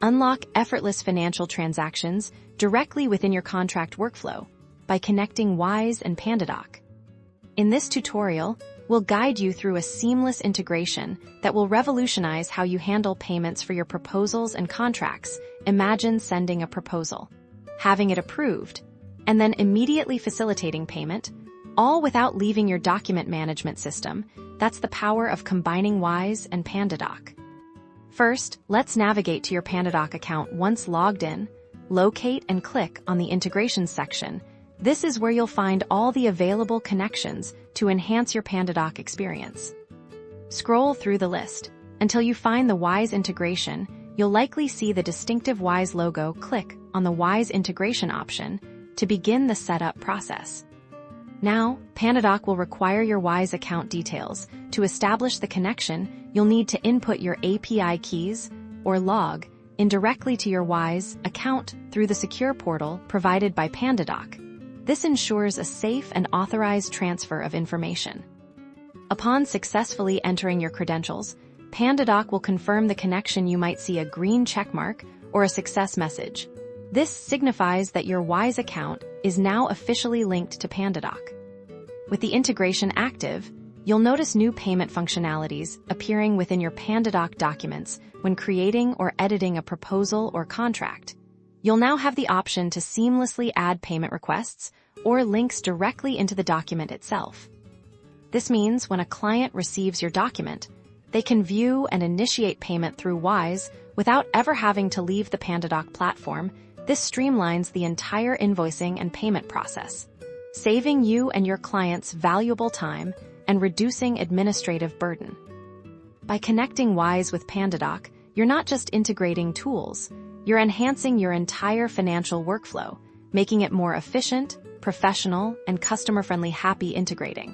Unlock effortless financial transactions directly within your contract workflow by connecting Wise and Pandadoc. In this tutorial, we'll guide you through a seamless integration that will revolutionize how you handle payments for your proposals and contracts. Imagine sending a proposal, having it approved, and then immediately facilitating payment, all without leaving your document management system. That's the power of combining Wise and Pandadoc. First, let's navigate to your Pandadoc account. Once logged in, locate and click on the Integrations section. This is where you'll find all the available connections to enhance your Pandadoc experience. Scroll through the list until you find the Wise integration. You'll likely see the distinctive Wise logo. Click on the Wise integration option to begin the setup process. Now, Pandadoc will require your Wise account details. To establish the connection, you'll need to input your API keys or log in directly to your Wise account through the secure portal provided by Pandadoc. This ensures a safe and authorized transfer of information. Upon successfully entering your credentials, Pandadoc will confirm the connection. You might see a green checkmark or a success message. This signifies that your Wise account is now officially linked to Pandadoc. With the integration active, you'll notice new payment functionalities appearing within your Pandadoc documents when creating or editing a proposal or contract. You'll now have the option to seamlessly add payment requests or links directly into the document itself. This means when a client receives your document, they can view and initiate payment through Wise without ever having to leave the Pandadoc platform. This streamlines the entire invoicing and payment process, saving you and your clients valuable time and reducing administrative burden. By connecting Wise with Pandadoc, you're not just integrating tools, you're enhancing your entire financial workflow, making it more efficient, professional, and customer-friendly. Happy integrating.